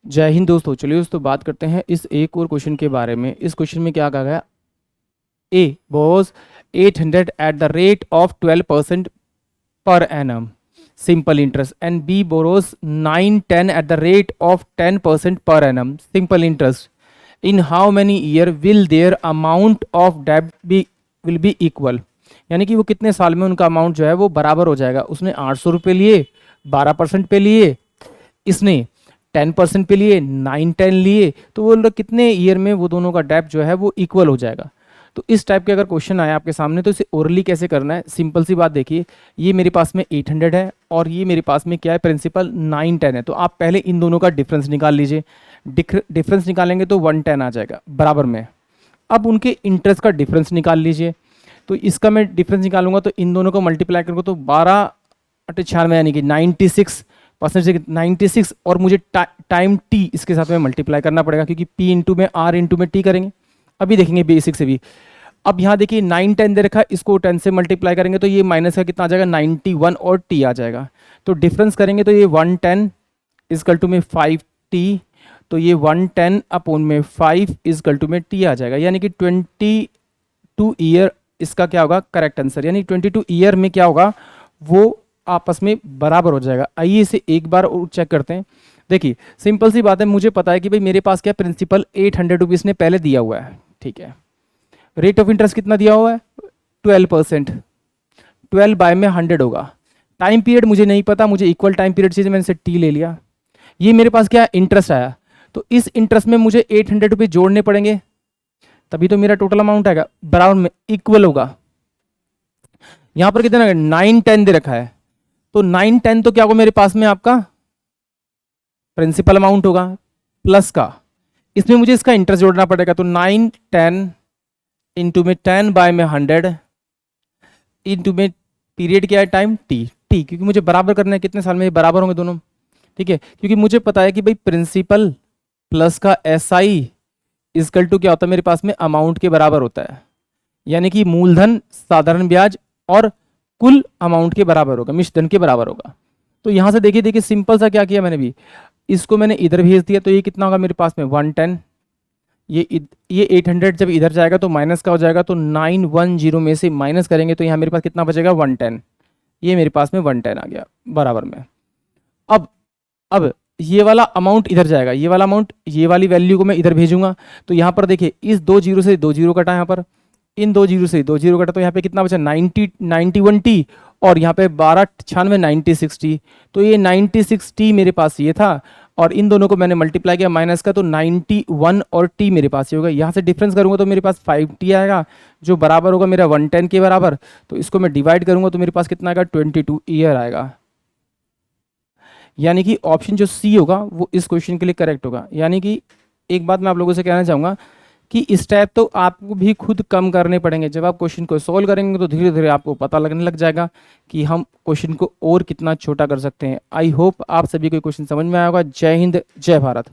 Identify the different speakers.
Speaker 1: जय हिंद दोस्तों। चलिए दोस्तों बात करते हैं इस एक और क्वेश्चन के बारे में। इस क्वेश्चन में क्या कहा गया, A borrows 800 at the rate of 12% per annum simple interest and B borrows 910 at the rate of 10% per annum simple interest. In how many year will their amount of डेब्ट be will be equal, यानी कि वो कितने साल में उनका amount जो है वो बराबर हो जाएगा। उसने 800 रुपये लिए, 12% पे लिए, इसने 10% पे लिए, 910 लिए, तो वो लोग कितने ईयर में वो दोनों का डेब्ट जो है वो इक्वल हो जाएगा। तो इस टाइप के अगर क्वेश्चन आया आपके सामने तो इसे ओरली कैसे करना है, सिंपल सी बात देखिए। ये मेरे पास में 800 है और ये मेरे पास में क्या है, प्रिंसिपल 910 है। तो आप पहले इन दोनों का डिफरेंस निकाल लीजिए। डिफरेंस निकालेंगे तो 110 आ जाएगा बराबर में। अब उनके इंटरेस्ट का डिफरेंस निकाल लीजिए। तो इसका मैं डिफरेंस निकालूंगा तो इन दोनों को मल्टीप्लाई करूँगा तो 12/96 यानी कि 96% 96, और मुझे टाइम टी इसके साथ में मल्टीप्लाई करना पड़ेगा क्योंकि पी इंटू में आर इंटू में टी करेंगे। अभी देखेंगे बेसिक से भी। अब यहाँ देखिए 910 दे रखा है, इसको 10 से मल्टीप्लाई करेंगे तो ये माइनस का कितना आ जाएगा, 91 और टी आ जाएगा। तो डिफरेंस करेंगे तो ये 110 इजकल टू में 5t, तो ये 110 अपॉन में 5 इजकल टू में टी आ जाएगा, यानी कि 22 ईयर इसका क्या होगा करेक्ट आंसर। यानी 22 ईयर में क्या होगा, वो आपस में बराबर हो जाएगा। आइए इसे एक बार और चेक करते हैं। देखिए सिंपल सी बात है, मुझे पता है कि भाई मेरे पास क्या प्रिंसिपल 800 रुपीज़ ने पहले दिया हुआ है, ठीक है। रेट ऑफ इंटरेस्ट कितना दिया हुआ है, 12%, 12 बाय में 100 होगा। टाइम पीरियड मुझे नहीं पता, मुझे इक्वल टाइम पीरियड चाहिए, मैंने से टी ले लिया। ये मेरे पास क्या इंटरेस्ट आया, तो इस इंटरेस्ट में मुझे 800 रुपये जोड़ने पड़ेंगे, तभी तो मेरा टोटल अमाउंट आएगा बराबर में इक्वल होगा। यहां पर कितना 910 दे रखा है, तो 910 तो क्या होगा मेरे पास में आपका प्रिंसिपल अमाउंट होगा प्लस का, इसमें मुझे इसका इंटरेस्ट जोड़ना पड़ेगा। तो 910 इंटू में 10 बाय में 100 इंटू में पीरियड क्या है टाइम टी, क्योंकि मुझे बराबर करना है कितने साल में ये बराबर होंगे दोनों, ठीक है। क्योंकि मुझे पता है कि भाई प्रिंसिपल प्लस का SI इजकल टू क्या होता है मेरे पास में अमाउंट के बराबर होता है, यानी कि मूलधन साधारण ब्याज और कुल अमाउंट के बराबर होगा, मिश्रधन के बराबर होगा। तो यहां से देखिए सिंपल सा क्या किया मैंने भी, इसको मैंने इधर भेज दिया, तो ये कितना होगा मेरे पास में 110। ये 800 जब इधर जाएगा तो माइनस का हो जाएगा, तो 910 में से माइनस करेंगे तो यहाँ मेरे पास कितना बचेगा 110। ये मेरे पास में 110 आ गया बराबर में। अब ये वाला अमाउंट इधर जाएगा, ये वाला अमाउंट, ये वाली वैल्यू को मैं इधर भेजूंगा। तो यहाँ पर देखिए इस 2 जीरो से 2 जीरो कटा, यहाँ पर इन 2 जीरो से 2 जीरो कटा, तो यहाँ पे कितना बचा 91t, और यहाँ पे 12/96 96t। तो ये 96t मेरे पास ये था, और इन दोनों को मैंने मल्टीप्लाई किया माइनस का, तो 91 और t मेरे पास ये होगा। यहाँ से डिफरेंस करूँगा तो मेरे पास 5t आएगा जो बराबर होगा मेरा 110 के बराबर। तो इसको मैं डिवाइड करूँगा तो मेरे पास कितना आएगा 22 ईयर आएगा। यानी कि ऑप्शन जो सी होगा वो इस क्वेश्चन के लिए करेक्ट होगा। यानी कि एक बात मैं आप लोगों से कहना चाहूँगा कि इस टाइप तो आपको भी खुद कम करने पड़ेंगे। जब आप क्वेश्चन को सॉल्व करेंगे तो धीरे धीरे आपको पता लगने लग जाएगा कि हम क्वेश्चन को और कितना छोटा कर सकते हैं। आई होप आप सभी को क्वेश्चन समझ में आया होगा। जय हिंद, जय भारत।